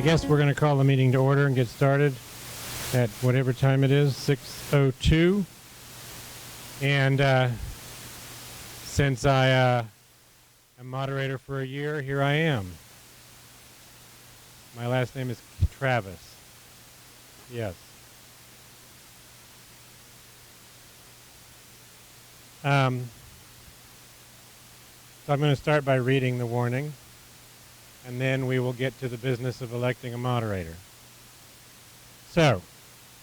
guess we're going to call the meeting to order and get started at whatever time it is, 6:02. And since I am moderator for a year, here I am. My last name is Travis. Yes. So I'm going to start by reading the warning, and then we will get to the business of electing a moderator. So,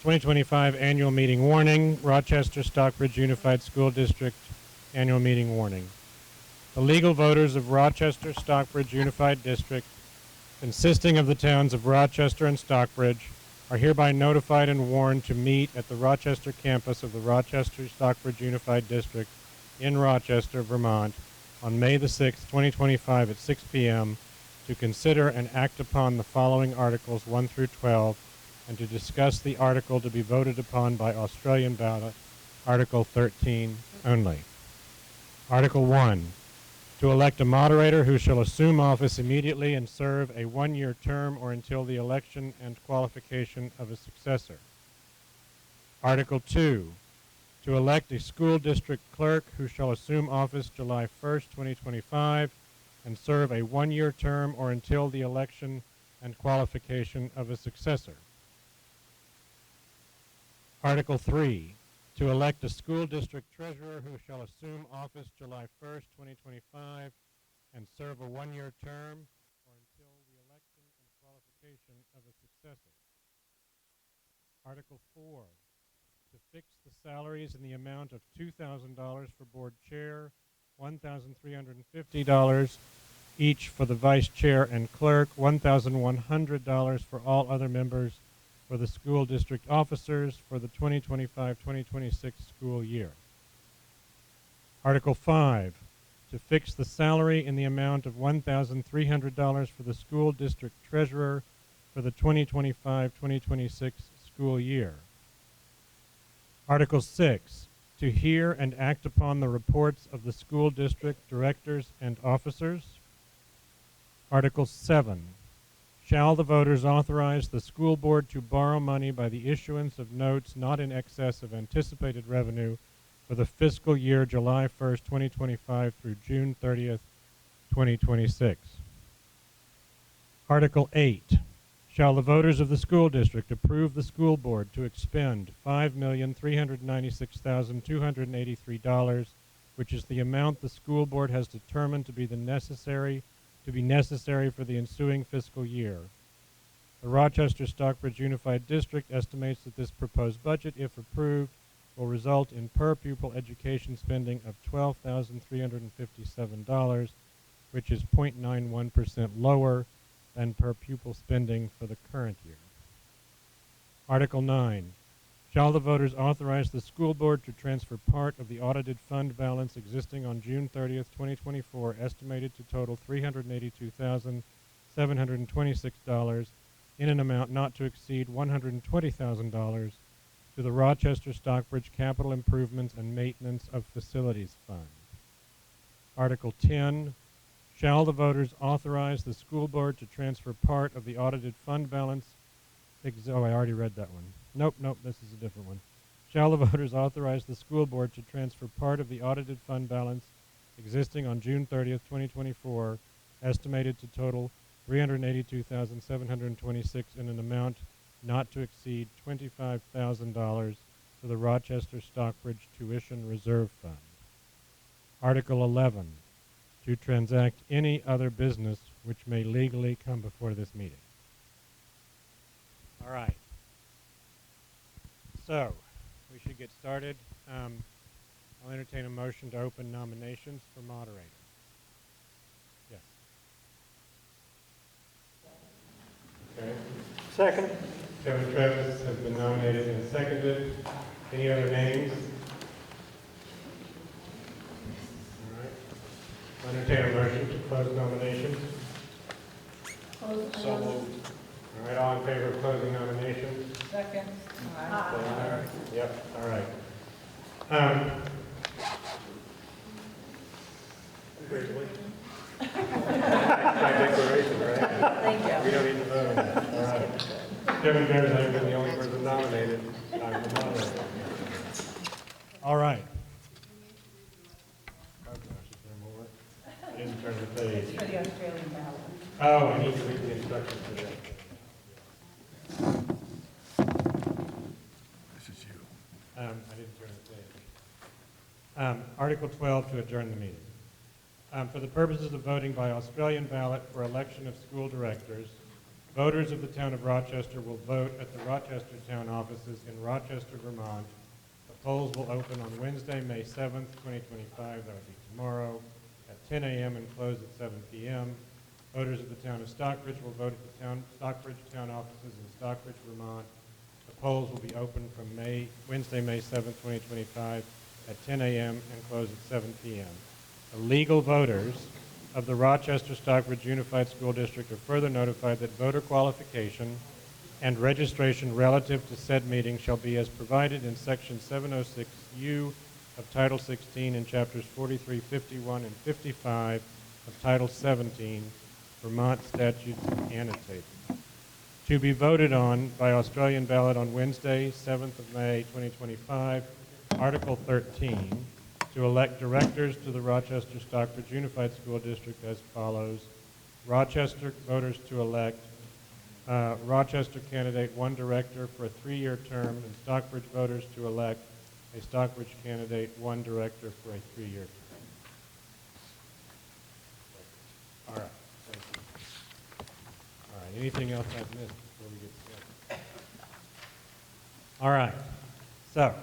2025 Annual Meeting Warning, Rochester-Stockbridge Unified School District Annual Meeting Warning. The legal voters of Rochester-Stockbridge Unified District, consisting of the towns of Rochester and Stockbridge, are hereby notified and warned to meet at the Rochester campus of the Rochester-Stockbridge Unified District in Rochester, Vermont, on May the 6th, 2025 at 6 p.m. to consider and act upon the following Articles 1 through 12 and to discuss the article to be voted upon by Australian ballot, Article 13 only. Article 1, to elect a moderator who shall assume office immediately and serve a one-year term or until the election and qualification of a successor. Article 2, to elect a school district clerk who shall assume office July 1st, 2025 and serve a one-year term or until the election and qualification of a successor. Article 3, to elect a school district treasurer who shall assume office July 1st, 2025 and serve a one-year term or until the election and qualification of a successor. Article 4, to fix the salaries in the amount of $2,000 for board chair, $1,350 each for the vice chair and clerk, $1,100 for all other members for the school district officers for the 2025-2026 school year. Article 5, to fix the salary in the amount of $1,300 for the school district treasurer for the 2025-2026 school year. Article 6, to hear and act upon the reports of the school district directors and officers. Article 7, shall the voters authorize the school board to borrow money by the issuance of notes not in excess of anticipated revenue for the fiscal year July 1st, 2025 through June 30th, 2026. Article 8, shall the voters of the school district approve the school board to expend $5,396,283, which is the amount the school board has determined to be necessary for the ensuing fiscal year. The Rochester-Stockbridge Unified District estimates that this proposed budget, if approved, will result in per-pupil education spending of $12,357, which is 0.91% lower than per-pupil spending for the current year. Article 9, shall the voters authorize the school board to transfer part of the audited fund balance existing on June 30th, 2024, estimated to total $382,726 in an amount not to exceed $120,000 to the Rochester-Stockbridge Capital Improvements and Maintenance of Facilities Fund. Article 10, shall the voters authorize the school board to transfer part of the audited fund balance? I already read that one. Nope, this is a different one. Shall the voters authorize the school board to transfer part of the audited fund balance existing on June 30th, 2024, estimated to total $382,726 in an amount not to exceed $25,000 to the Rochester-Stockbridge Tuition Reserve Fund. Article 11, to transact any other business which may legally come before this meeting. All right. So, we should get started. I'll entertain a motion to open nominations for moderator. Yes. Okay. Second. Kevin Travis has been nominated and seconded. Any other names? All right. I'll entertain a motion to close nominations. So moved. All right, all in favor of closing nominations? Second. Aye. Yep, all right. Congratulations. My declaration, right? Thank you. We don't need to vote on that. All Kevin Jones, I've been the only person nominated. I'm the moderator. All right. Oh gosh, is there more? I didn't turn the page. For the Australian ballot. Oh, I need to read the instructions for that. This is you. I didn't turn the page. Article 12 to adjourn the meeting. For the purposes of voting by Australian ballot for election of school directors, voters of the town of Rochester will vote at the Rochester town offices in Rochester, Vermont. The polls will open on Wednesday, May 7th, 2025, that would be tomorrow, at 10 a.m. and close at 7 p.m. Voters of the town of Stockbridge will vote at the Stockbridge town offices in Stockbridge, Vermont. The polls will be open from Wednesday, May 7th, 2025, at 10 a.m. and close at 7 p.m. The legal voters of the Rochester-Stockbridge Unified School District are further notified that voter qualification and registration relative to said meeting shall be as provided in Section 706U of Title 16 and Chapters 43, 51, and 55 of Title 17, Vermont statutes annotated. To be voted on by Australian ballot on Wednesday, 7th of May, 2025, Article 13, to elect directors to the Rochester-Stockbridge Unified School District as follows. Rochester voters to elect Rochester candidate 1 director for a 3-year term, and Stockbridge voters to elect a Stockbridge candidate 1 director for a 3-year term. All right. Thank you. All right. Anything else I've missed before we get started? All right. So,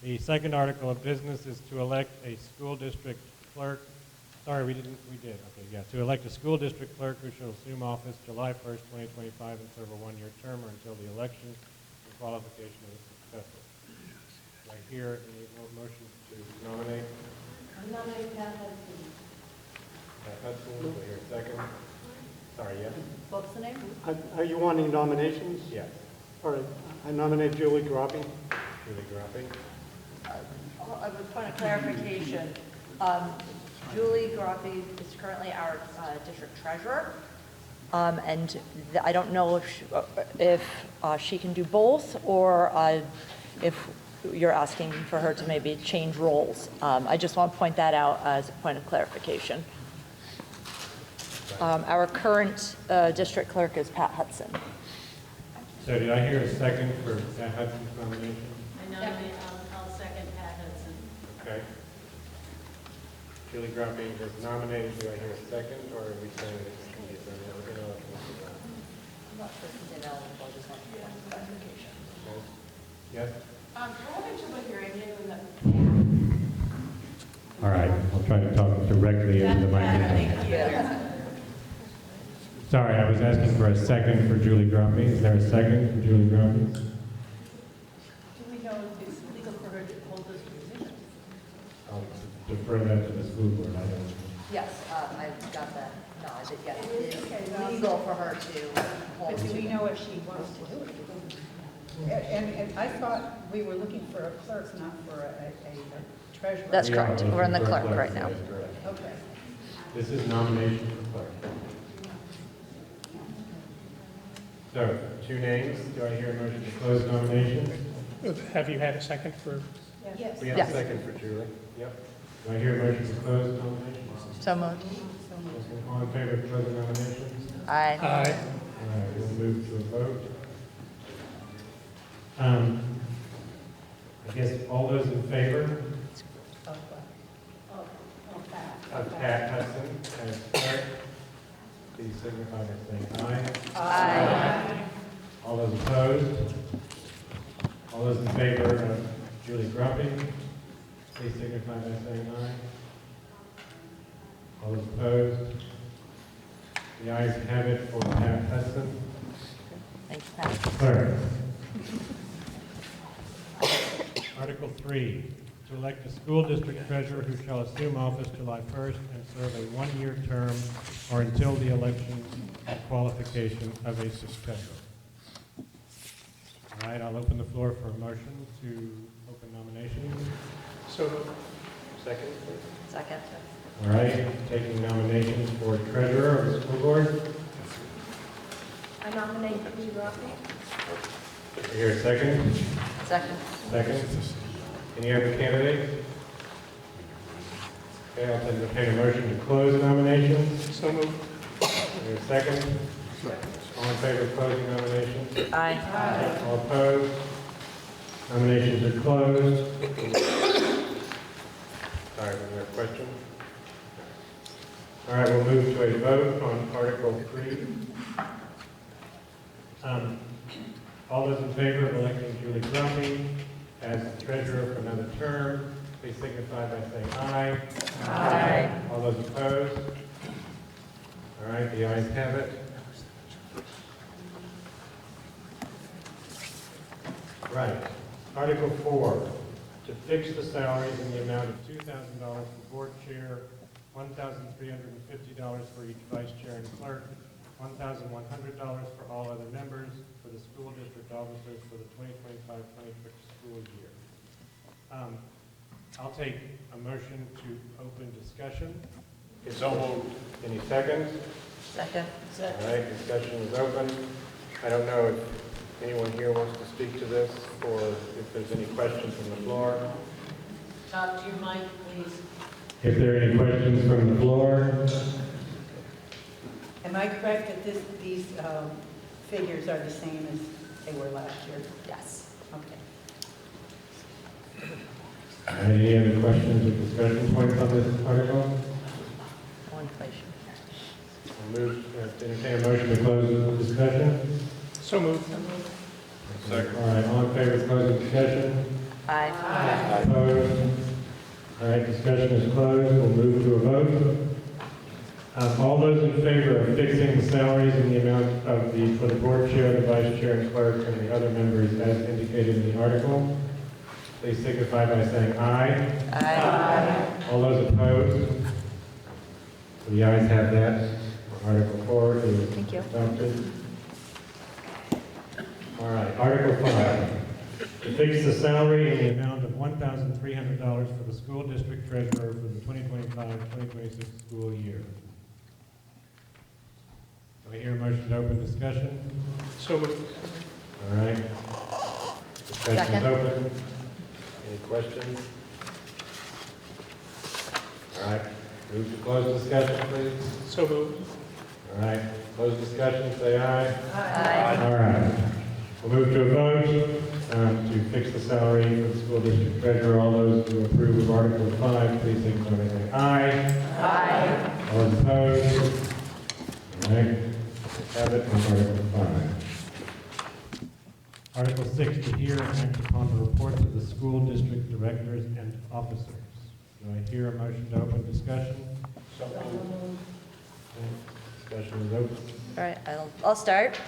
the second article of business is to elect a school district clerk. Sorry, we did. Okay, yeah. To elect a school district clerk who shall assume office July 1st, 2025 and serve a 1-year term or until the election and qualification of a successor. Do I hear any motion to nominate? I nominate Pat Hudson. Pat Hudson, do I hear a second? Sorry, yes? What's the name? Are you wanting nominations? Yes. All right, I nominate Julie Groppy. Julie Gropping. A point of clarification. Julie Groppy is currently our district treasurer, and I don't know if she can do both, or if you're asking for her to maybe change roles. I just want to point that out as a point of clarification. Our current district clerk is Pat Hudson. So did I hear a second for Pat Hudson's nomination? I nominate, I'll second Pat Hudson. Okay. Julie Groppy is nominated. Do I hear a second, or are we saying that it's going to be done? I'm not sure if he's ineligible, I just want a point of clarification. Yes? I wanted to look hearing you in the. All right. I'll try to talk directly into the microphone. Thank you. Sorry, I was asking for a second for Julie Groppy. Is there a second for Julie Groppy? Do we know if it's legal for her to hold those positions? I'll defer that to the school board. I don't know. Yes, I got that nod. Yes, it Okay, is well- legal for her to hold. But do we know if she wants to do it? And I thought we were looking for a clerk, not for a treasurer. That's We are correct. looking We're in the for a clerk right now. That is correct. Okay. This is nomination for clerk. So, 2 names. Do I hear a motion to close nominations? Have you had a second for? Yes. We have Yes. a second for Julie. Yep. Do I hear a motion to close nominations? So moved. All in favor of closing nominations? Aye. All right, we'll move to a vote. I guess all those in favor of Pat Hudson as clerk, please signify by saying aye. Aye. All those opposed? All those in favor of Julie Groppy, please signify by saying aye. All those opposed? The ayes have it for Pat Hudson. Thank you, Pat. Clerk. Article 3, to elect a school district treasurer who shall assume office July 1st and serve a 1-year term or until the election and qualification of a successor. All right, I'll open the floor for a motion to open nominations. So, Second. Second. All right, taking nominations for treasurer of the school board. I nominate Julie Groffey. I hear a second? Second. Second. Any other candidates? Okay, I'll entertain a motion to close nominations. So moved. I hear a second? All in favor of closing nominations? Aye. All opposed? Nominations are closed. Sorry, was there a question? All right, we'll move to a vote on Article 3. All those in favor of electing Julie Grumpy as the treasurer for another term, please signify by saying aye. Aye. All those opposed? All right, the ayes have it. Right. Article 4, to fix the salaries in the amount of $2,000 for board chair, $1,350 for each vice chair and clerk, $1,100 for all other members, for the school district officers for the 2025-26 school year. I'll take a motion to open discussion. So moved. Any seconds? Second. All right, discussion is open. I don't know if anyone here wants to speak to this, or if there's any questions from the floor. Talk to your mic, please. If there are any questions from the floor, Am I correct that these figures are the same as they were last year? Yes. Okay. any other questions or discussion points on this article? No inflation. I'll move to entertain a motion to close the discussion. So moved. Second. All right, all in favor of closing discussion? Aye. Opposed? All right, discussion is closed. We'll move to a vote. All those in favor of fixing the salaries in the amount for the board chair, the vice chair, and clerk, and the other members as indicated in the article, please signify by saying aye. Aye. All those opposed? The ayes have that. Article 4 is Thank you. adopted. All right, Article 5. To fix the salary in the amount of $1,300 for the school district treasurer for the 2025-2026 school year. Do I hear a motion to open discussion? So moved. All right. Discussion is Second. open. Any questions? All right. Move to close discussion, please. So moved. All right. Close discussion, say aye. Aye. All right. We'll move to a vote to fix the salary for the school district treasurer. All those who approve of Article 5, please signify by saying aye. Aye. All those opposed? All right. Have it on Article 5. Article 6, to hear and act upon the reports of the school district directors and officers. Do I hear a motion to open discussion? So moved. Okay. Discussion is open. All right, I'll start.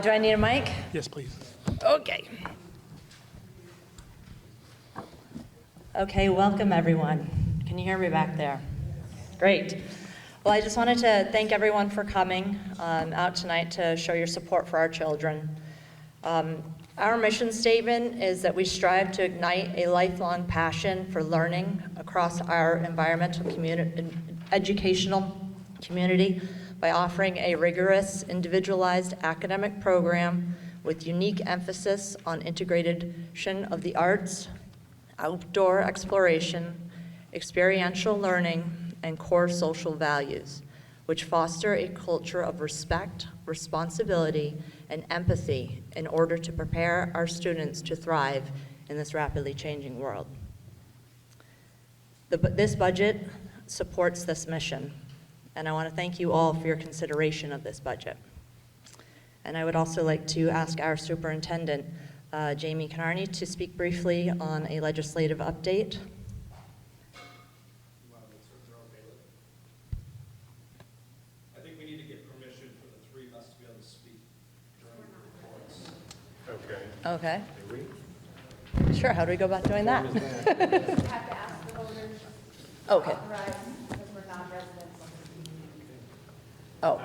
Do I need a mic? Yes, please. Okay. Okay, welcome everyone. Can you hear me back there? Great. Well, I just wanted to thank everyone for coming out tonight to show your support for our children. Our mission statement is that we strive to ignite a lifelong passion for learning across our environmental educational community by offering a rigorous, individualized academic program with unique emphasis on integration of the arts, outdoor exploration, experiential learning, and core social values, which foster a culture of respect, responsibility, and empathy in order to prepare our students to thrive in this rapidly changing world. This budget supports this mission, and I want to thank you all for your consideration of this budget. And I would also like to ask our superintendent, Jamie Carney, to speak briefly on a legislative update. I think we need to get permission for the three of us to be able to speak during the reports. Okay. Okay. Do we? Sure, how do we go about doing that? We have to ask the voters Okay. authorize, because we're non-residents. Oh,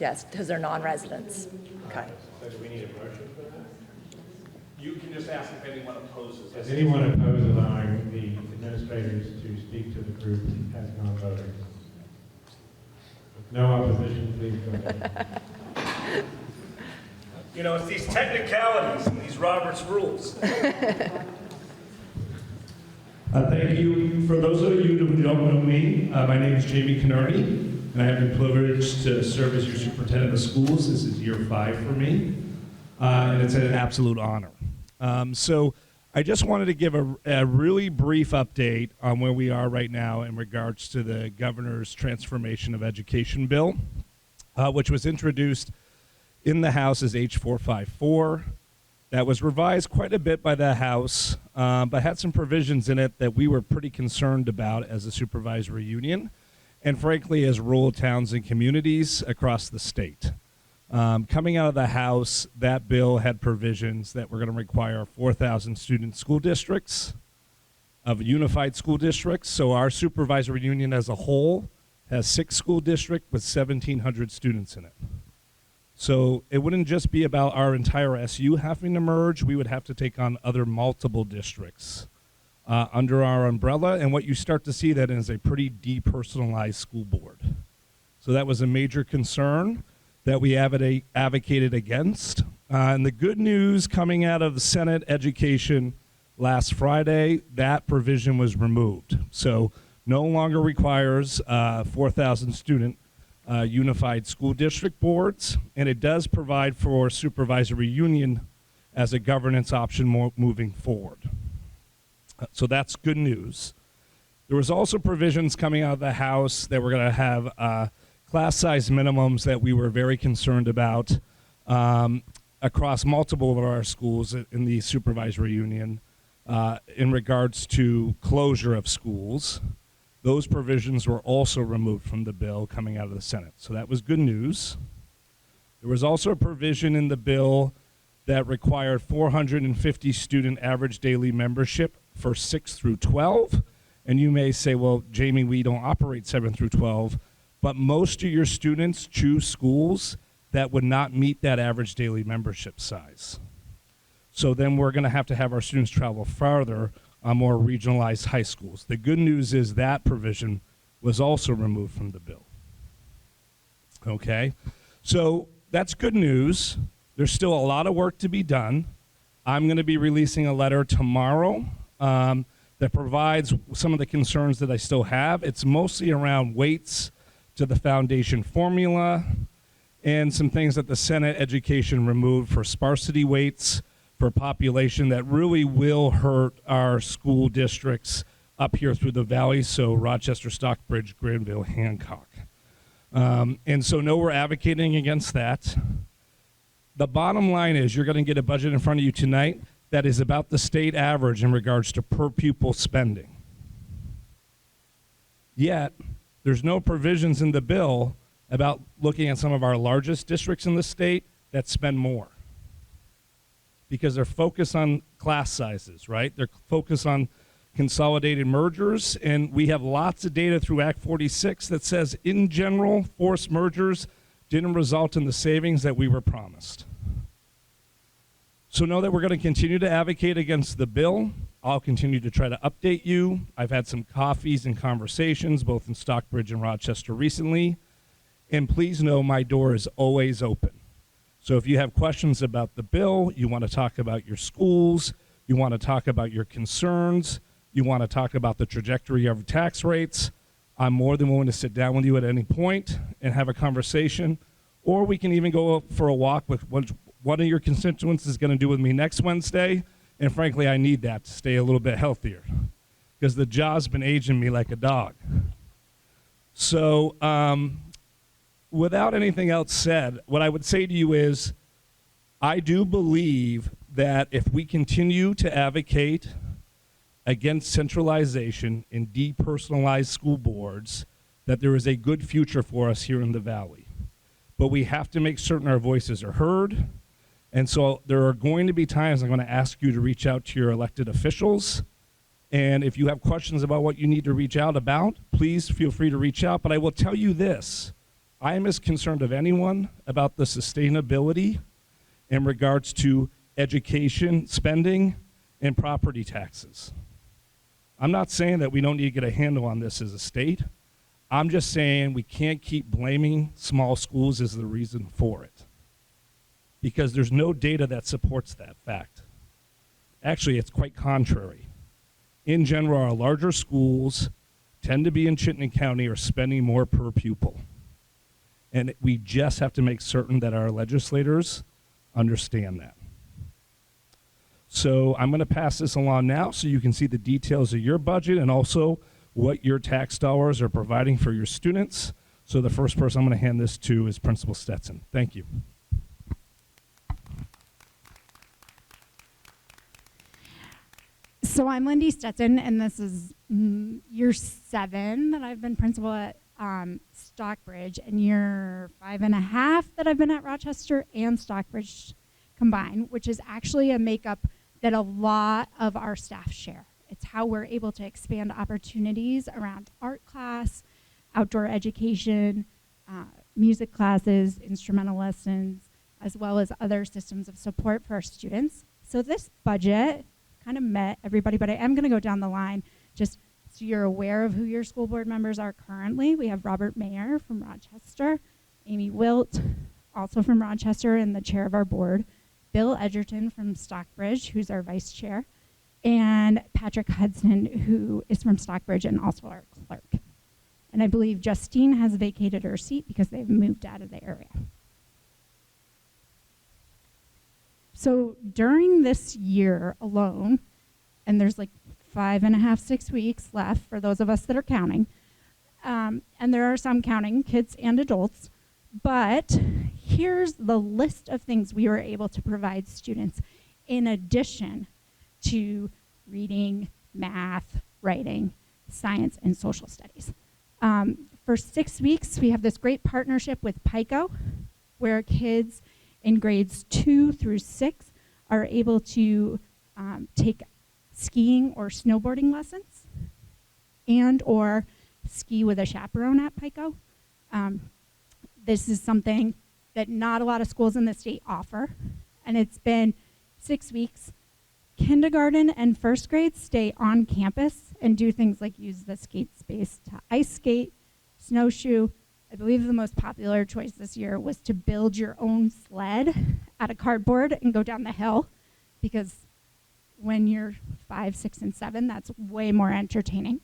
yes, because they're non-residents. Okay. So do we need a motion for that? You can just ask if anyone opposes Does it. anyone oppose allowing the administrators to speak to the group as non-voters? With no opposition, please go ahead. You know, it's these technicalities and these Robert's rules. Thank you. For those of you who don't know me, my name is Jamie Canardi, and I have been privileged to serve as your superintendent of schools. This is year 5 for me, and it's an absolute honor. So I just wanted to give a really brief update on where we are right now in regards to the governor's transformation of education bill, which was introduced in the House as H454. That was revised quite a bit by the House, but had some provisions in it that we were pretty concerned about as a supervisory union, and frankly as rural towns and communities across the state. Coming out of the House, that bill had provisions that were going to require 4,000 student school districts of unified school districts. So our supervisory union as a whole has 6 school districts with 1,700 students in it. So it wouldn't just be about our entire SU having to merge. We would have to take on other multiple districts under our umbrella. And what you start to see then is a pretty depersonalized school board. So that was a major concern that we advocated against. And the good news coming out of the Senate Education last Friday, that provision was removed. So no longer requires 4,000 student unified school district boards, and it does provide for supervisory union as a governance option moving forward. So that's good news. There was also provisions coming out of the House that were going to have class size minimums that we were very concerned about across multiple of our schools in the supervisory union in regards to closure of schools. Those provisions were also removed from the bill coming out of the Senate. So that was good news. There was also a provision in the bill that required 450 student average daily membership for 6 through 12. And you may say, well, Jamie, we don't operate 7 through 12. But most of your students choose schools that would not meet that average daily membership size. So then we're going to have our students travel farther on more regionalized high schools. The good news is that provision was also removed from the bill. Okay, so that's good news. There's still a lot of work to be done. I'm going to be releasing a letter tomorrow that provides some of the concerns that I still have. It's mostly around weights to the foundation formula and some things that the Senate Education removed for sparsity weights for population that really will hurt our school districts up here through the valley, so Rochester-Stockbridge, Granville, Hancock. And so no, we're advocating against that. The bottom line is you're going to get a budget in front of you tonight that is about the state average in regards to per pupil spending. Yet, there's no provisions in the bill about looking at some of our largest districts in the state that spend more, because they're focused on class sizes, right? They're focused on consolidated mergers, and we have lots of data through Act 46 that says, in general, forced mergers didn't result in the savings that we were promised. So know that we're going to continue to advocate against the bill. I'll continue to try to update you. I've had some coffees and conversations, both in Stockbridge and Rochester recently, and please know my door is always open. So if you have questions about the bill, you want to talk about your schools, you want to talk about your concerns, you want to talk about the trajectory of tax rates, I'm more than willing to sit down with you at any point and have a conversation. Or we can even go for a walk with what one of your constituents is going to do with me next Wednesday. And frankly, I need that to stay a little bit healthier because the jaw's been aging me like a dog. So, without anything else said, what I would say to you is, I do believe that if we continue to advocate against centralization and depersonalized school boards, that there is a good future for us here in the Valley. But we have to make certain our voices are heard. And so there are going to be times I'm going to ask you to reach out to your elected officials. And if you have questions about what you need to reach out about, please feel free to reach out. But I will tell you this. I am as concerned of anyone about the sustainability in regards to education spending and property taxes. I'm not saying that we don't need to get a handle on this as a state. I'm just saying we can't keep blaming small schools as the reason for it. because there's no data that supports that fact. Actually, it's quite contrary. In general, our larger schools tend to be in Chittenden County are spending more per pupil. And we just have to make certain that our legislators understand that. So I'm going to pass this along now so you can see the details of your budget and also what your tax dollars are providing for your students. So the first person I'm going to hand this to is Principal Stetson. Thank you. So I'm Lindy Stetson, and this is year 7 that I've been principal at Stockbridge, and year 5.5 that I've been at Rochester and Stockbridge combined, which is actually a makeup that a lot of our staff share. It's how we're able to expand opportunities around art class, outdoor education, music classes, instrumental lessons, as well as other systems of support for our students. So this budget kind of met everybody, but I am going to go down the line just so you're aware of who your school board members are currently. We have Robert Mayer from Rochester, Amy Wilt, also from Rochester and the chair of our board, Bill Edgerton from Stockbridge, who's our vice chair, and Patrick Hudson, who is from Stockbridge and also our clerk. And I believe Justine has vacated her seat because they've moved out of the area. So during this year alone, and there's like 5.5, 6 weeks left for those of us that are counting, and there are some counting, kids and adults, but here's the list of things we were able to provide students in addition to reading, math, writing, science, and social studies. For 6 weeks, we have this great partnership with PICO, where kids in grades 2 through 6 are able to take skiing or snowboarding lessons and or ski with a chaperone at PICO. This is something that not a lot of schools in the state offer, and it's been 6 weeks. Kindergarten and first grades stay on campus and do things like use the skate space to ice skate, snowshoe. I believe the most popular choice this year was to build your own sled out of cardboard and go down the hill, because when you're 5, 6, and 7, that's way more entertaining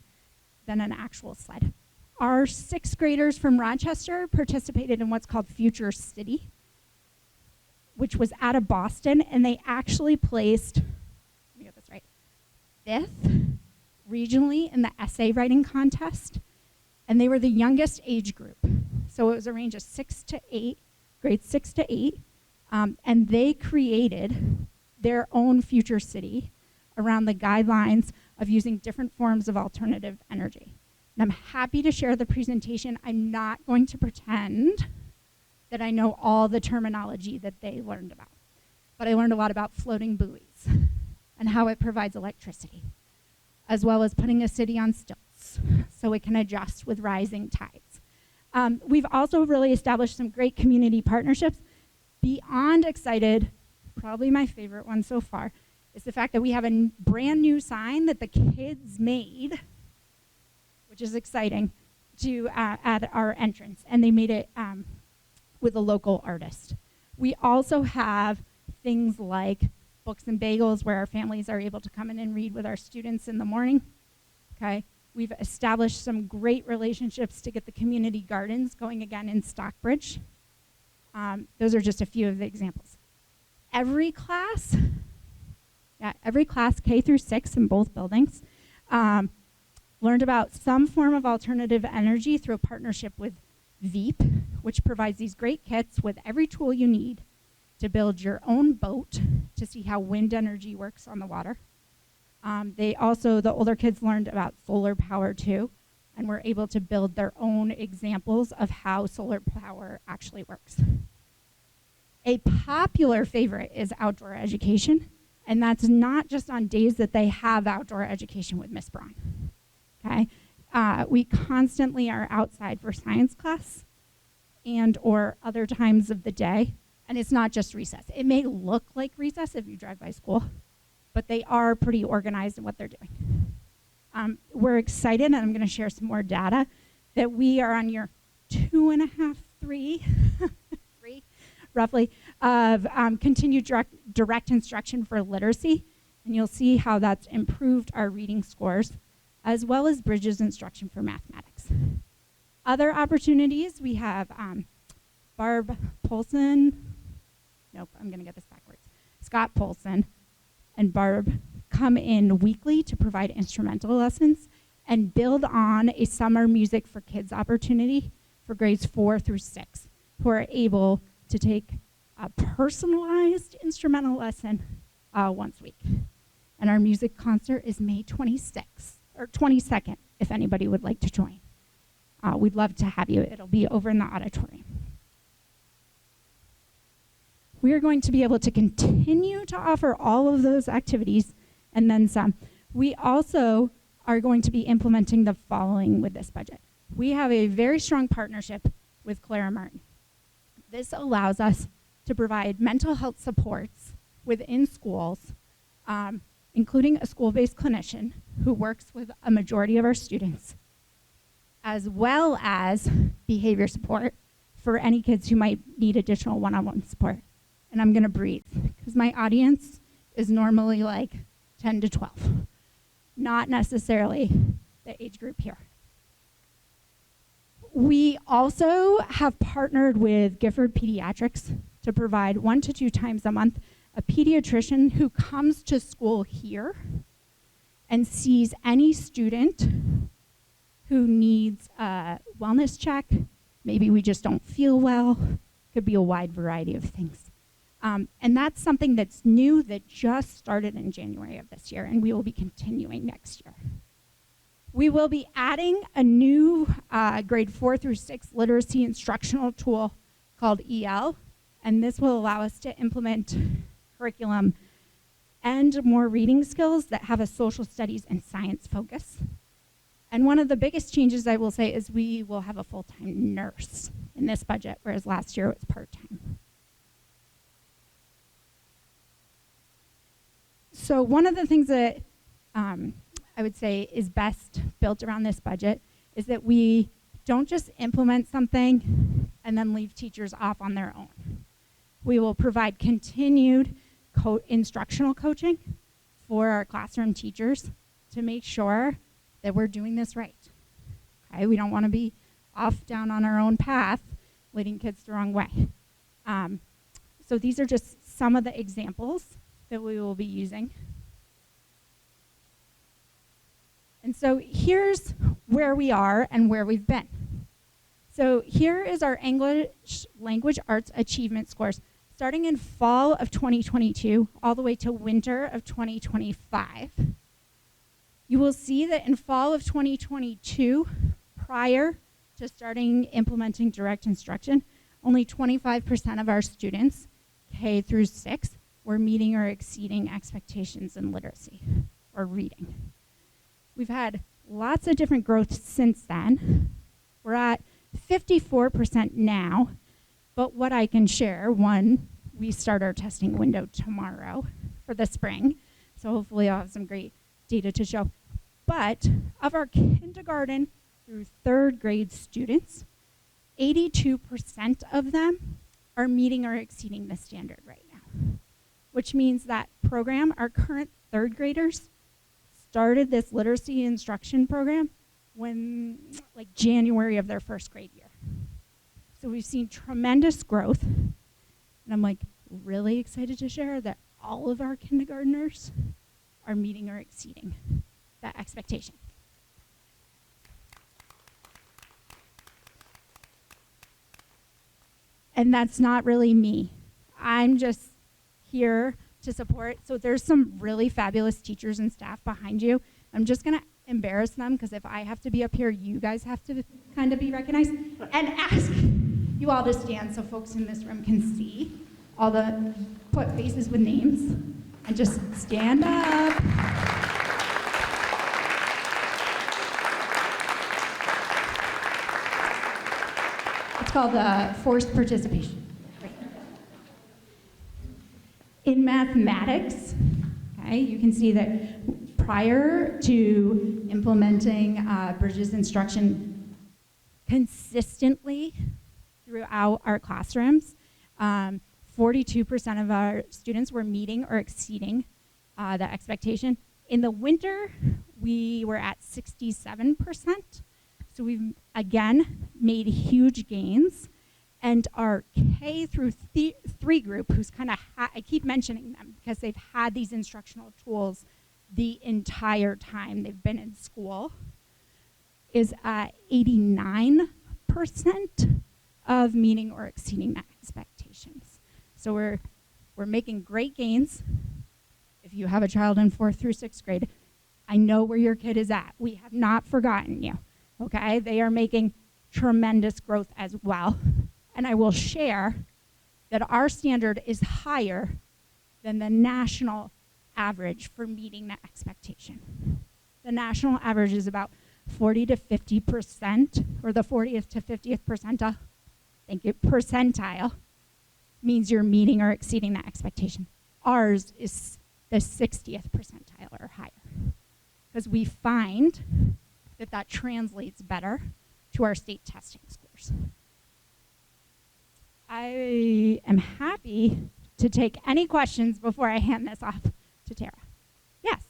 than an actual sled. Our 6th graders from Rochester participated in what's called Future City, which was out of Boston, and they actually placed, let me get this right, 5th regionally in the essay writing contest, and they were the youngest age group. So it was a range of 6 to 8, grades 6 to 8, and they created their own future city around the guidelines of using different forms of alternative energy. And I'm happy to share the presentation. I'm not going to pretend that I know all the terminology that they learned about, but I learned a lot about floating buoys and how it provides electricity, as well as putting a city on stilts so it can adjust with rising tides. We've also really established some great community partnerships. Beyond excited, probably my favorite one so far, is the fact that we have a brand new sign that the kids made, which is exciting, to at our entrance, and they made it with a local artist. We also have things like books and bagels where our families are able to come in and read with our students in the morning, okay? We've established some great relationships to get the community gardens going again in Stockbridge. Those are just a few of the examples. Every class, K through 6 in both buildings, learned about some form of alternative energy through a partnership with Veep, which provides these great kits with every tool you need to build your own boat to see how wind energy works on the water. The older kids learned about solar power too, and were able to build their own examples of how solar power actually works. A popular favorite is outdoor education, and that's not just on days that they have outdoor education with Miss Braun. Okay, we constantly are outside for science class and or other times of the day, and it's not just recess. It may look like recess if you drive by school, but they are pretty organized in what they're doing. We're excited, and I'm going to share some more data, that we are on year 2.5, 3, 3, roughly, of continued direct instruction for literacy, and you'll see how that's improved our reading scores, as well as bridges instruction for mathematics. Other opportunities, we have Barb Polson, nope, I'm gonna get this backwards, Scott Polson and Barb come in weekly to provide instrumental lessons and build on a summer music for kids opportunity for grades 4 through 6, who are able to take a personalized instrumental lesson once a week. And our music concert is May 26th, or 22nd, if anybody would like to join. We'd love to have you. It'll be over in the auditorium. We are going to be able to continue to offer all of those activities and then some. We also are going to be implementing the following with this budget. We have a very strong partnership with Clara Martin. This allows us to provide mental health supports within schools, including a school-based clinician who works with a majority of our students, as well as behavior support for any kids who might need additional one-on-one support. And I'm gonna breathe, because my audience is normally like 10 to 12, not necessarily the age group here. We also have partnered with Gifford Pediatrics to provide 1 to 2 times a month a pediatrician who comes to school here and sees any student who needs a wellness check. Maybe we just don't feel well. Could be a wide variety of things. And that's something that's new that just started in January of this year, and we will be continuing next year. We will be adding a new grade 4 through 6 literacy instructional tool called EL, and this will allow us to implement curriculum and more reading skills that have a social studies and science focus. And one of the biggest changes I will say is we will have a full-time nurse in this budget, whereas last year it was part-time. So one of the things that I would say is best built around this budget is that we don't just implement something and then leave teachers off on their own. We will provide continued instructional coaching for our classroom teachers to make sure that we're doing this right. Okay? We don't want to be off down on our own path, leading kids the wrong way. So these are just some of the examples that we will be using. And so here's where we are and where we've been. So here is our English language arts achievement scores, starting in fall of 2022 all the way to winter of 2025. You will see that in fall of 2022, prior to starting implementing direct instruction, only 25% of our students, K through 6, were meeting or exceeding expectations in literacy or reading. We've had lots of different growth since then. We're at 54% now, but what I can share, one, we start our testing window tomorrow for the spring, so hopefully I'll have some great data to show. But of our kindergarten through 3rd grade students, 82% of them are meeting or exceeding the standard right now, which means that program, our current 3rd graders, started this literacy instruction program when, like, January of their 1st grade year. So we've seen tremendous growth, and I'm like really excited to share that all of our kindergartners are meeting or exceeding that expectation. And that's not really me. I'm just here to support. So there's some really fabulous teachers and staff behind you. I'm just gonna embarrass them, because if I have to be up here, you guys have to kind of be recognized, and ask you all to stand so folks in this room can see all the put faces with names, and just stand up. It's called forced participation. In mathematics, okay, you can see that prior to implementing Bridges instruction consistently throughout our classrooms, 42% of our students were meeting or exceeding the expectation. In the winter, we were at 67%. So we've, again, made huge gains. And our K through 3 group, who's kind of, I keep mentioning them because they've had these instructional tools the entire time they've been in school, is at 89% of meeting or exceeding that expectations. So we're making great gains. If you have a child in 4th through 6th grade, I know where your kid is at. We have not forgotten you, okay? They are making tremendous growth as well. And I will share that our standard is higher than the national average for meeting that expectation. The national average is about 40 to 50%, or the 40th to 50th percentile. Thank you. Percentile means you're meeting or exceeding that expectation. Ours is the 60th percentile or higher, because we find that that translates better to our state testing scores. I am happy to take any questions before I hand this off to Tara. Yes?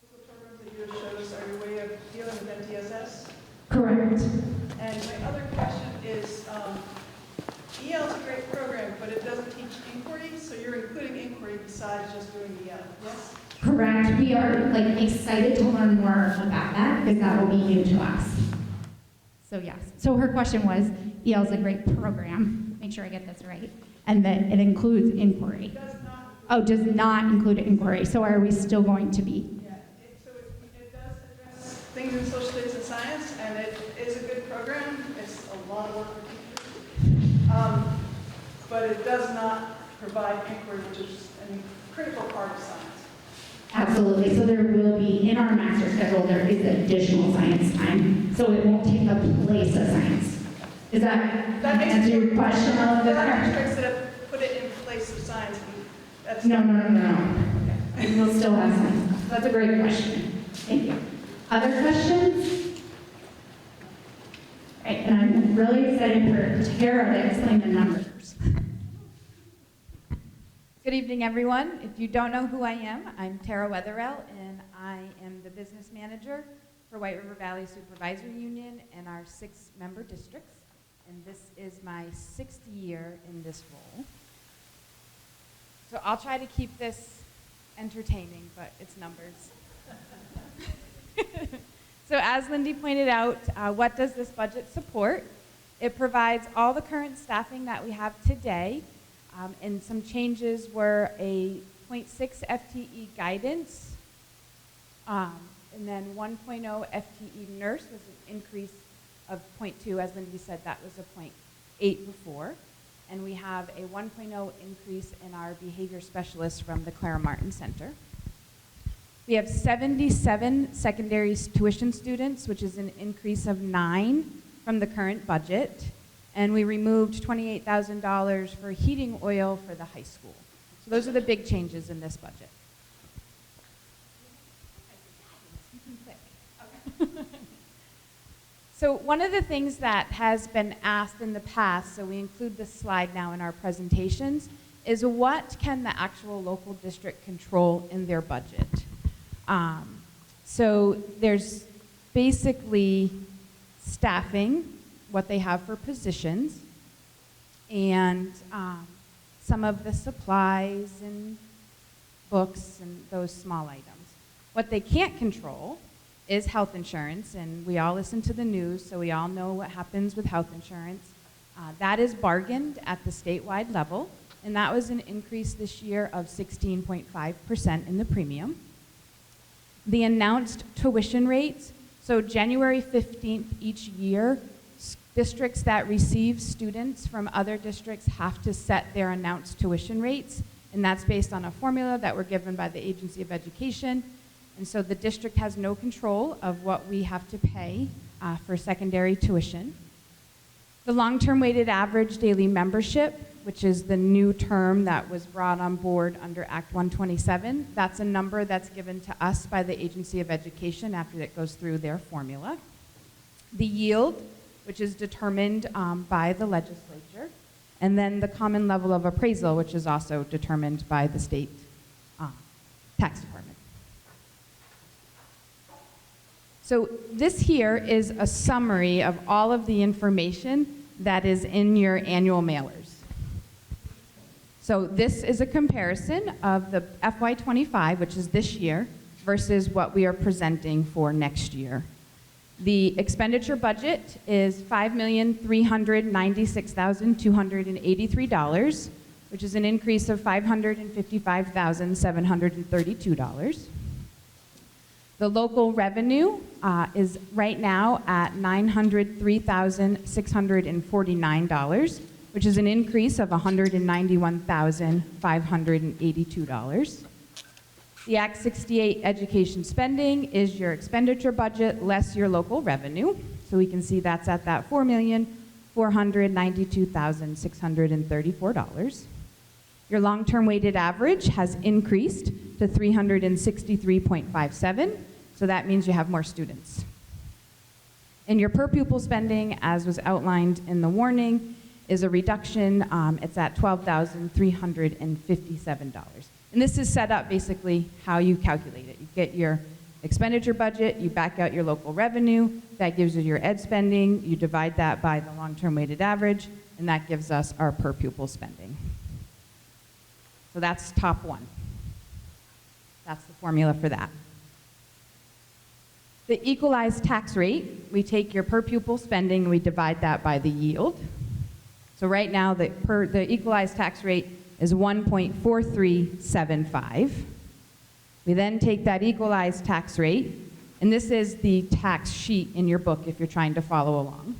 The programs that you just showed us are your way of dealing with MTSS? Correct. And my other question is, EL is a great program, but it doesn't teach inquiry, so you're including inquiry besides just doing EL, yes? Correct. We are excited to learn more about that because that will be new to us. So yes. So her question was, EL is a great program. Make sure I get this right. And that it includes inquiry. It does not. Oh, does not include inquiry. So are we still going to be? Yeah, it does address things in social studies and science, and it is a good program. It's a lot of work for teachers. But it does not provide inquiry, which is a critical part of science. Absolutely. So there will be, in our master schedule, there is additional science time. So it won't take the place of science. Is that answer your question a little bit better? Districts that have put it in place of science. That's No. Okay. We'll still have science. That's a great question. Thank you. Other questions? Right, and I'm really excited for Tara to explain the numbers. Good evening, everyone. If you don't know who I am, I'm Tara Wetherell, and I am the business manager for White River Valley Supervisory Union and our 6 member districts. And this is my 6th year in this role. So I'll try to keep this entertaining, but it's numbers. So as Lindy pointed out, what does this budget support? It provides all the current staffing that we have today, and some changes were a 0.6 FTE guidance, and then 1.0 FTE nurse was an increase of 0.2. As Lindy said, that was a 0.8 before. And we have a 1.0 increase in our behavior specialists from the Clara Martin Center. We have 77 secondary tuition students, which is an increase of 9 from the current budget. And we removed $28,000 for heating oil for the high school. So those are the big changes in this budget. So one of the things that has been asked in the past, so we include this slide now in our presentations, is what can the actual local district control in their budget? So there's basically staffing, what they have for positions, and some of the supplies and books and those small items. What they can't control is health insurance, and we all listen to the news, so we all know what happens with health insurance. That is bargained at the statewide level, and that was an increase this year of 16.5% in the premium. The announced tuition rates, so January 15th each year, districts that receive students from other districts have to set their announced tuition rates, and that's based on a formula that were given by the Agency of Education. And so the district has no control of what we have to pay for secondary tuition. The long-term weighted average daily membership, which is the new term that was brought on board under Act 127, that's a number that's given to us by the Agency of Education after it goes through their formula. The yield, which is determined by the legislature, and then the common level of appraisal, which is also determined by the state tax department. So this here is a summary of all of the information that is in your annual mailers. So this is a comparison of the FY25, which is this year, versus what we are presenting for next year. The expenditure budget is $5,396,283, which is an increase of $555,732. The local revenue is right now at $903,649, which is an increase of $191,582. The Act 68 education spending is your expenditure budget less your local revenue. So we can see that's at that $4,492,634. Your long-term weighted average has increased to 363.57. So that means you have more students. And your per pupil spending, as was outlined in the warning, is a reduction. It's at $12,357. And this is set up basically how you calculate it. You get your expenditure budget, you back out your local revenue, that gives you your ed spending, you divide that by the long-term weighted average, and that gives us our per pupil spending. So that's top one. That's the formula for that. The equalized tax rate, we take your per pupil spending and we divide that by the yield. So right now the equalized tax rate is 1.4375. We then take that equalized tax rate, and this is the tax sheet in your book if you're trying to follow along.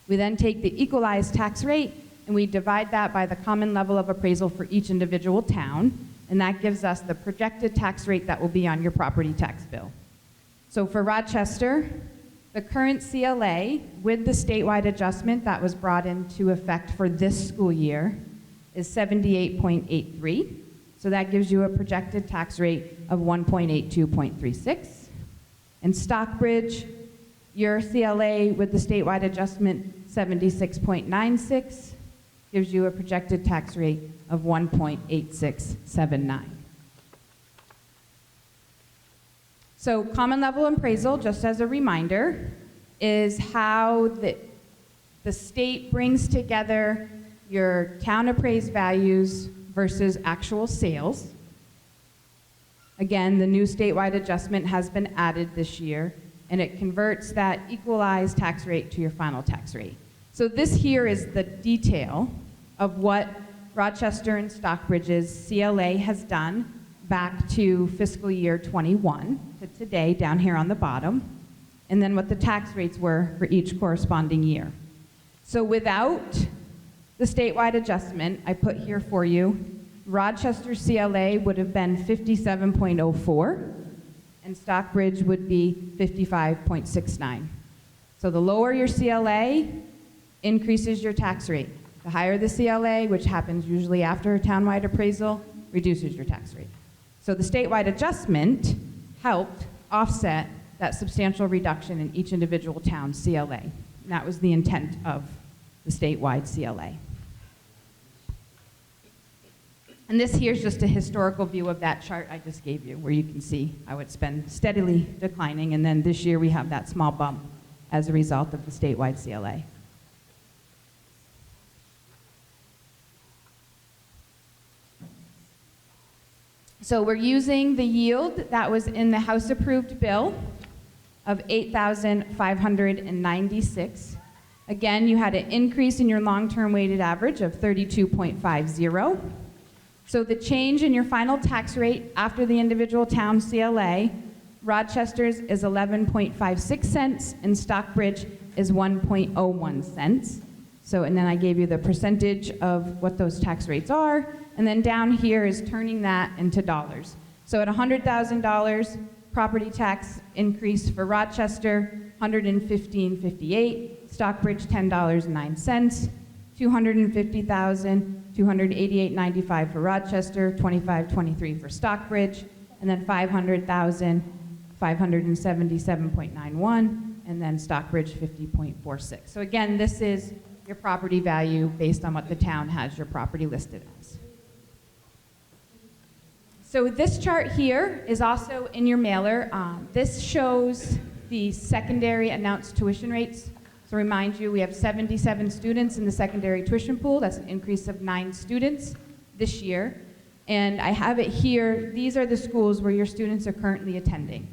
We then take the equalized tax rate and we divide that by the common level of appraisal for each individual town, and that gives us the projected tax rate that will be on your property tax bill. So for Rochester, the current CLA with the statewide adjustment that was brought into effect for this school year is 78.83. So that gives you a projected tax rate of 1.82.36. In Stockbridge, your CLA with the statewide adjustment, 76.96, gives you a projected tax rate of 1.8679. So common level appraisal, just as a reminder, is how the state brings together your town appraised values versus actual sales. Again, the new statewide adjustment has been added this year, and it converts that equalized tax rate to your final tax rate. So this here is the detail of what Rochester and Stockbridge's CLA has done back to fiscal year 21 to today down here on the bottom, and then what the tax rates were for each corresponding year. So without the statewide adjustment, I put here for you, Rochester CLA would have been 57.04, and Stockbridge would be 55.69. So the lower your CLA increases your tax rate. The higher the CLA, which happens usually after a townwide appraisal, reduces your tax rate. So the statewide adjustment helped offset that substantial reduction in each individual town's CLA. And that was the intent of the statewide CLA. And this here's just a historical view of that chart I just gave you, where you can see how it's been steadily declining, and then this year we have that small bump as a result of the statewide CLA. So we're using the yield that was in the House-approved bill of $8,596. Again, you had an increase in your long-term weighted average of 32.50. So the change in your final tax rate after the individual town CLA, Rochester's is 11.56 cents and Stockbridge is 1.01 cents. So, and then I gave you the percentage of what those tax rates are, and then down here is turning that into dollars. So at $100,000, property tax increase for Rochester, $115.58, Stockbridge $10.09, $250,000, $288.95 for Rochester, $25.23 for Stockbridge, and then $500,000, $577.91, and then Stockbridge $50.46. So again, this is your property value based on what the town has your property listed as. So this chart here is also in your mailer. This shows the secondary announced tuition rates. So remind you, we have 77 students in the secondary tuition pool. That's an increase of 9 students this year. And I have it here. These are the schools where your students are currently attending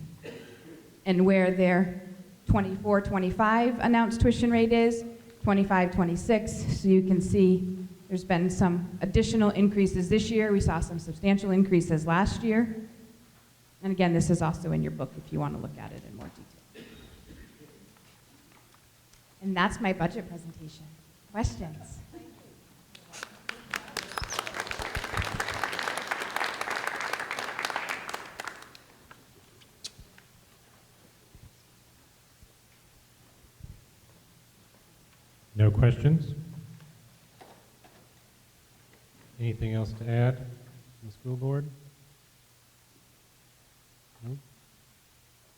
and where their 24-25 announced tuition rate is, 25-26. So you can see there's been some additional increases this year. We saw some substantial increases last year. And again, this is also in your book if you want to look at it in more detail. And that's my budget presentation. Questions? No questions? Anything else to add from the school board? No?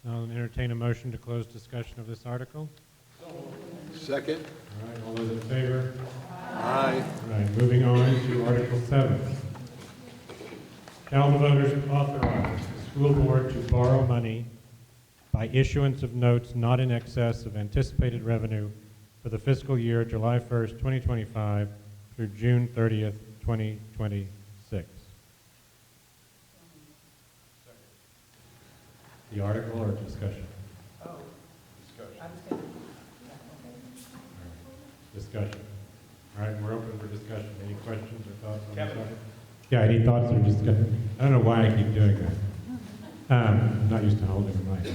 I'll entertain a motion to close discussion of this article. Second. All right, all those in favor? Aye. All right, moving on to Article 7. Shall the voters authorize the school board to borrow money by issuance of notes not in excess of anticipated revenue for the fiscal year July 1st, 2025 through June 30th, 2026? The article or discussion? Discussion. All right, we're open for discussion. Any questions or thoughts on this article? Yeah, any thoughts or discussion? I don't know why I keep doing that. I'm not used to holding the mic.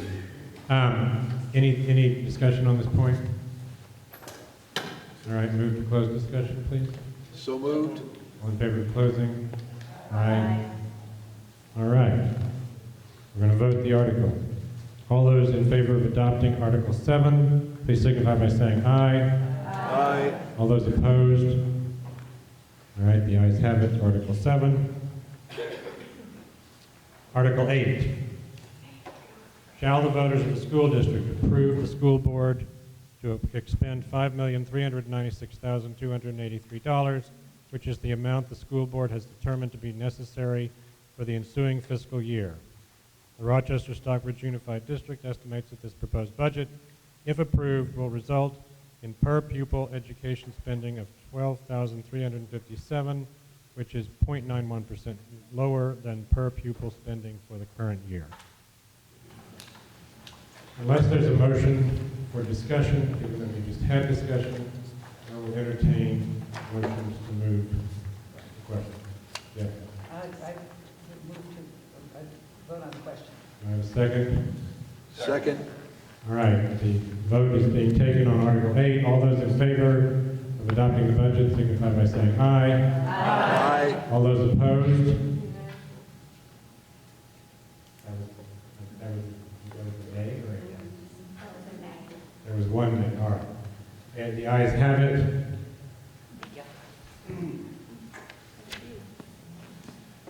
Any discussion on this point? All right, move to close discussion, please. So moved. All in favor of closing? Aye. All right. We're going to vote the article. All those in favor of adopting Article 7, please signify by saying aye. Aye. All those opposed? All right, the ayes have it. Article 7. Article 8. Shall the voters of the school district approve the school board to expend $5,396,283, which is the amount the school board has determined to be necessary for the ensuing fiscal year? The Rochester-Stockbridge Unified District estimates that this proposed budget, if approved, will result in per pupil education spending of $12,357, which is 0.91% lower than per pupil spending for the current year. Unless there's a motion for discussion, given that we just had discussion, I will entertain motions to move the question. Yeah. I would move to vote on the question. I have a second. Second. All right, the vote is being taken on Article 8. All those in favor of adopting the budget signify by saying aye. Aye. All those opposed? That was a nay or a yes? There was one nay, all right. And the ayes have it.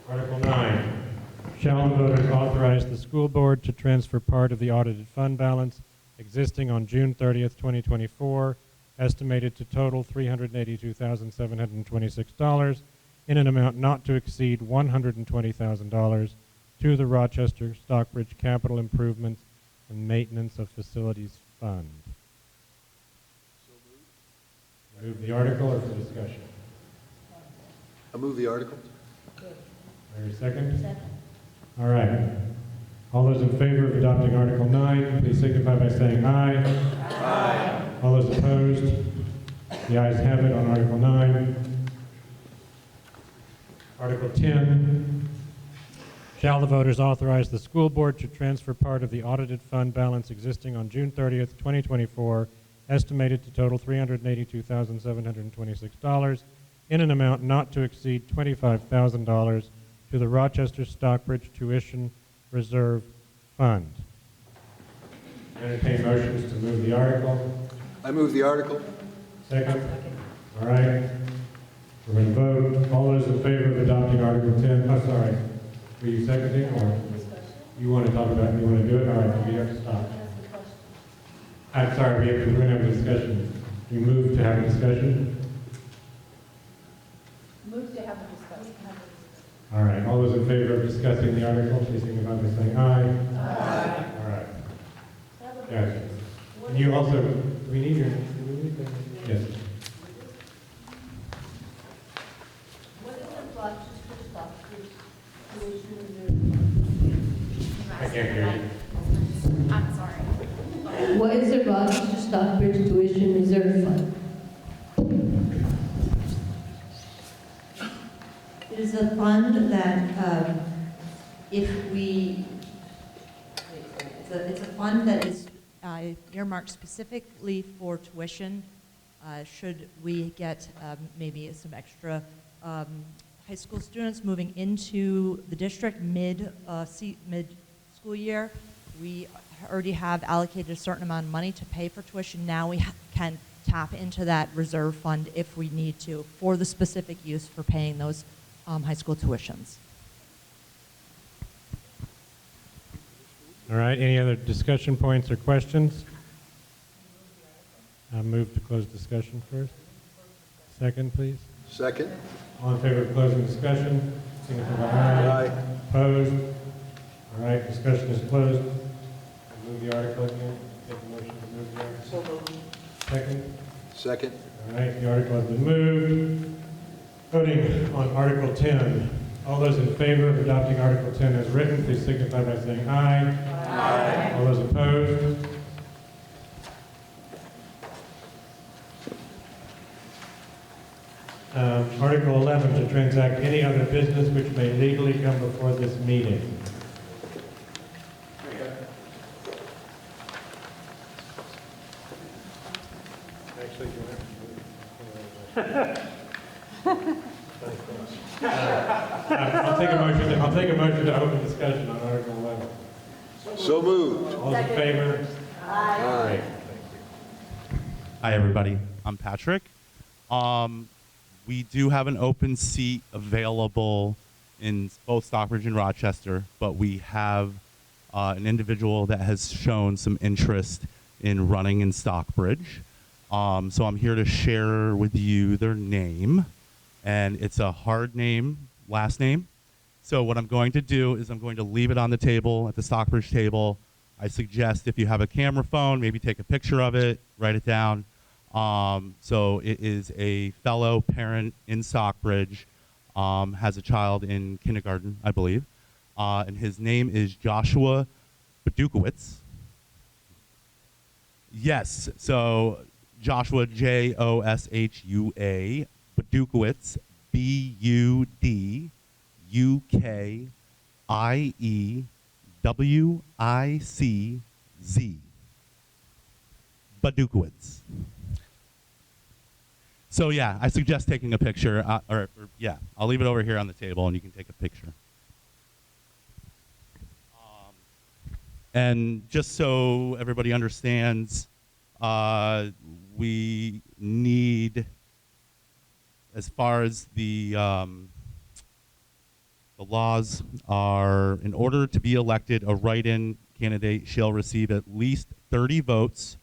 Article 9. Shall the voters authorize the school board to transfer part of the audited fund balance existing on June 30th, 2024, estimated to total $382,726, in an amount not to exceed $120,000 to the Rochester-Stockbridge Capital Improvements and Maintenance of Facilities Fund? Move the article or for discussion? I move the article. There a second? Second. All right. All those in favor of adopting Article 9, please signify by saying aye. Aye. All those opposed? The ayes have it on Article 9. Article 10. Shall the voters authorize the school board to transfer part of the audited fund balance existing on June 30th, 2024, estimated to total $382,726, in an amount not to exceed $25,000 to the Rochester-Stockbridge Tuition Reserve Fund? Entertain motions to move the article. I move the article. Second? All right. We're going to vote. All those in favor of adopting Article 10, oh, sorry. Were you seconding or you want to talk about it? You want to do it? All right, we have to stop. I'm sorry, we're going to have a discussion. We move to have a discussion. Move to have a discussion. All right, all those in favor of discussing the article, please signify by saying aye. Aye. All right. Gotcha. And you also, do we need your, do we need that? Yes. What is the Rochester-Stockbridge tuition I can't hear you. I'm sorry. What is the Rochester-Stockbridge tuition reserve fund? It is a fund that if we, it's a fund that is earmarked specifically for tuition. Should we get maybe some extra high school students moving into the district mid-school year, we already have allocated a certain amount of money to pay for tuition. Now we can tap into that reserve fund if we need to for the specific use for paying those high school tuitions. All right, any other discussion points or questions? I'll move to close discussion first. Second, please. Second. All in favor of closing discussion, signify by aye. Aye. Opposed? All right, discussion is closed. I'll move the article again. Take a motion to move the article. Second. Second. All right, the article has been moved. Voting on Article 10. All those in favor of adopting Article 10 as written, please signify by saying aye. Aye. All those opposed? Article 11, to transact any other business which may legally come before this meeting. Actually, I'll take a motion to open discussion on Article 11. So moved. All those in favor? Aye. Hi, everybody. I'm Patrick. We do have an open seat available in both Stockbridge and Rochester, but we have an individual that has shown some interest in running in Stockbridge. So I'm here to share with you their name, and it's a hard name, last name. So what I'm going to do is I'm going to leave it on the table, at the Stockbridge table. I suggest if you have a camera phone, maybe take a picture of it, write it down. So it is a fellow parent in Stockbridge, has a child in kindergarten, I believe, and his name is Joshua Badukowitz. Yes, so Joshua, Joshua, Badukowitz, Bukiewicz, Badukowitz. So yeah, I suggest taking a picture, yeah, I'll leave it over here on the table and you can take a picture. And just so everybody understands, we need, as far as the laws are, in order to be elected, a write-in candidate shall receive at least 30 votes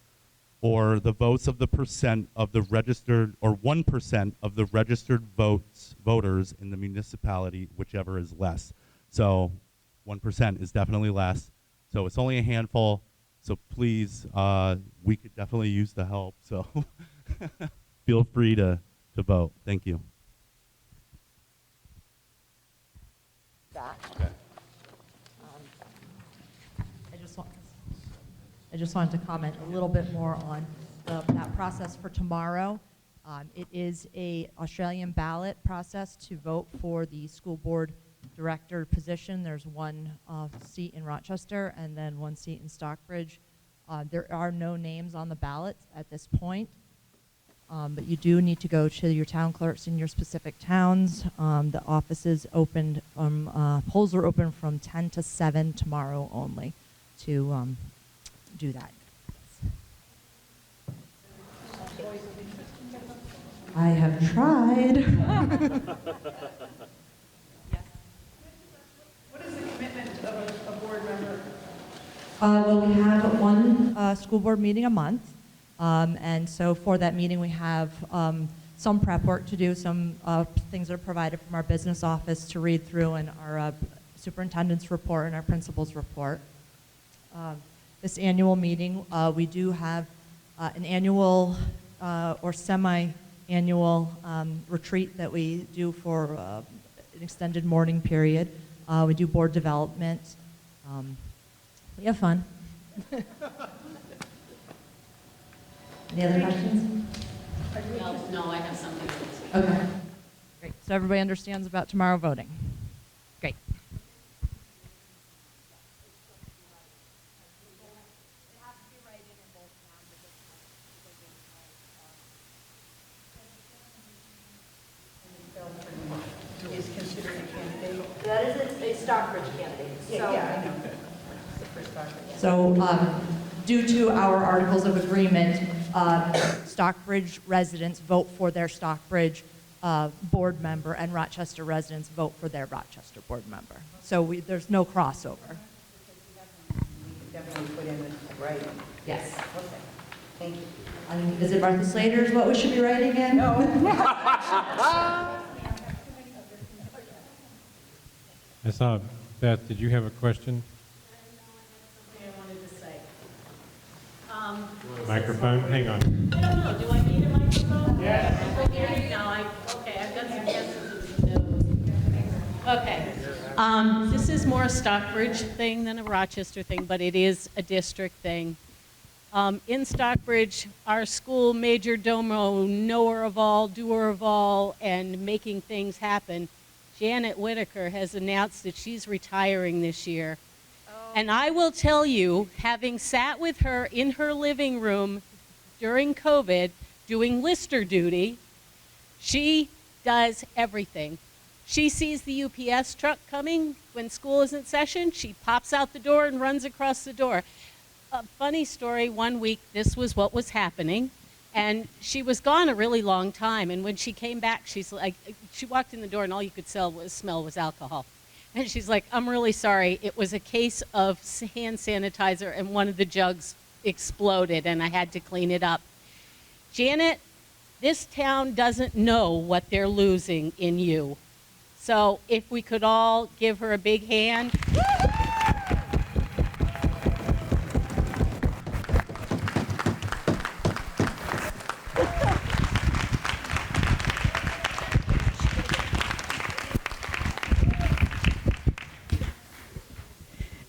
or the votes of the percent of the registered, or 1% of the registered voters in the municipality, whichever is less. So 1% is definitely less. So it's only a handful. So please, we could definitely use the help. So feel free to vote. Thank you. Okay. I just wanted to comment a little bit more on that process for tomorrow. It is a Australian ballot process to vote for the school board director position. There's one seat in Rochester and then one seat in Stockbridge. There are no names on the ballot at this point, but you do need to go to your town clerks in your specific towns. The offices opened polls are open from 10 to 7 tomorrow only to do that. I have tried. What is the commitment of a board member? Well, we have one school board meeting a month, And so for that meeting, we have some prep work to do, some things that are provided from our business office to read through, and our superintendent's report and our principal's report. This annual meeting, we do have an annual or semi-annual retreat that we do for an extended morning period. We do board development. We have fun. Any other questions? No, I have something. Okay. Great. So everybody understands about tomorrow voting. Great. Is considered a candidate? That is a Stockbridge candidate. So, Yeah, I know. It's the first document. So due to our articles of agreement, Stockbridge residents vote for their Stockbridge board member, and Rochester residents vote for their Rochester board member. So there's no crossover. We could definitely put in the writing. Yes. Okay, thank you. Is it Martha Slater's what we should be writing in? No. I saw, Beth, did you have a question? I wanted to say. Microphone, hang on. I don't know, do I need a microphone? Yes. Okay, I've got some yeses and some nos. Okay. This is more a Stockbridge thing than a Rochester thing, but it is a district thing. In Stockbridge, our school major domo, knower of all, doer of all, and making things happen, Janet Whitaker, has announced that she's retiring this year. And I will tell you, having sat with her in her living room during COVID, doing lister duty, she does everything. She sees the UPS truck coming when school is in session. She pops out the door and runs across the door. A funny story, one week, this was what was happening. And she was gone a really long time. And when she came back, she's like, she walked in the door and all you could smell was alcohol. And she's like, I'm really sorry. It was a case of hand sanitizer and one of the jugs exploded and I had to clean it up. Janet, this town doesn't know what they're losing in you. So if we could all give her a big hand.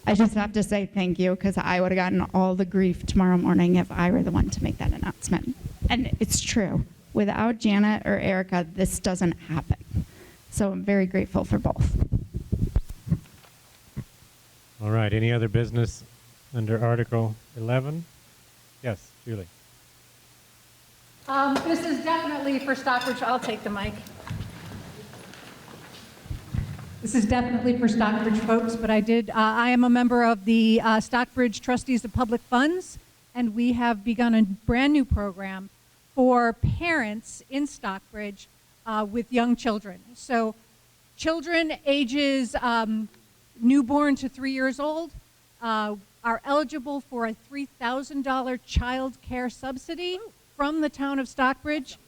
I just have to say thank you, because I would have gotten all the grief tomorrow morning if I were the one to make that announcement. And it's true. Without Janet or Erica, this doesn't happen. So I'm very grateful for both. All right, any other business under Article 11? Yes, Julie. This is definitely for Stockbridge. I'll take the mic. This is definitely for Stockbridge folks, but I am a member of the Stockbridge Trustees of Public Funds, and we have begun a brand new program for parents in Stockbridge with young children. So children ages newborn to 3 years old are eligible for a $3,000 child care subsidy from the town of Stockbridge,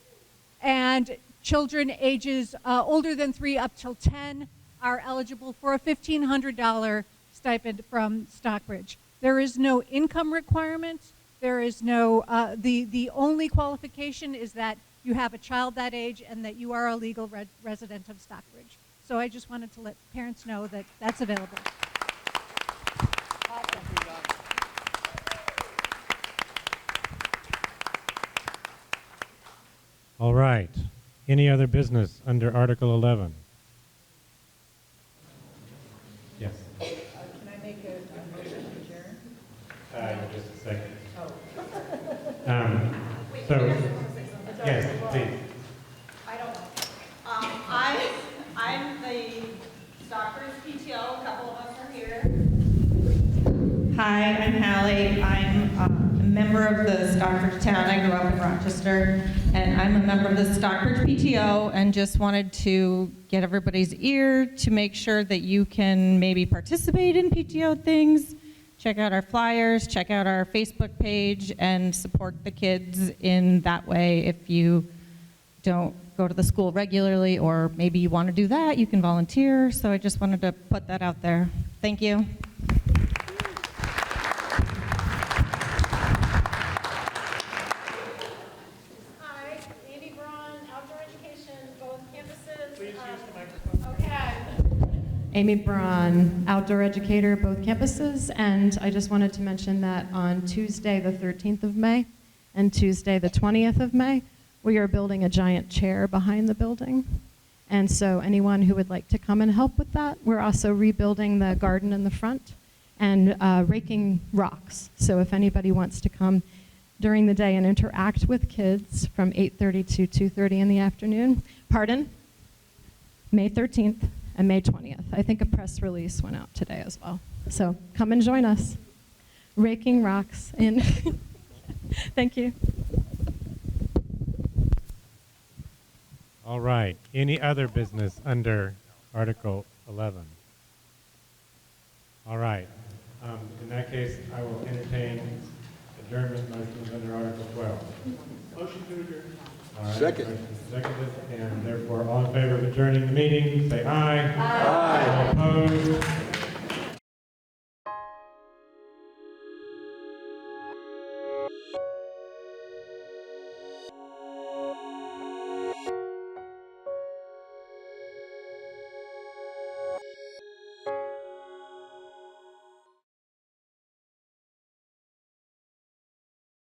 and children ages older than 3 up till 10 are eligible for a $1,500 stipend from Stockbridge. There is no income requirement. There is no, the only qualification is that you have a child that age and that you are a legal resident of Stockbridge. So I just wanted to let parents know that that's available. All right. Any other business under Article 11? Yes. Can I make a motion to adjourn? Just a second. Oh. Yes, please. I don't know. I'm the Stockbridge PTO. A couple of us are here. Hi, I'm Hallie. I'm a member of the Stockbridge town. I grew up in Rochester, and I'm a member of the Stockbridge PTO, and just wanted to get everybody's ear to make sure that you can maybe participate in PTO things, check out our flyers, check out our Facebook page, and support the kids in that way. If you don't go to the school regularly, or maybe you want to do that, you can volunteer. So I just wanted to put that out there. Thank you. Hi, Amy Braun, outdoor education, both campuses. Please use the microphone. Okay. Amy Braun, outdoor educator, both campuses, and I just wanted to mention that on Tuesday, the 13th of May, and Tuesday, the 20th of May, we are building a giant chair behind the building. And so anyone who would like to come and help with that, we're also rebuilding the garden in the front and raking rocks. So if anybody wants to come during the day and interact with kids from 8:30 to 2:30 in the afternoon, May 13th and May 20th. I think a press release went out today as well. So come and join us. Raking rocks in. Thank you. All right. Any other business under Article 11? All right. In that case, I will entertain adjournment motions under Article 12. Motion to adjourn. All right. Second. Motion seconded, and therefore all in favor of adjourning the meeting, say aye. Aye. All opposed?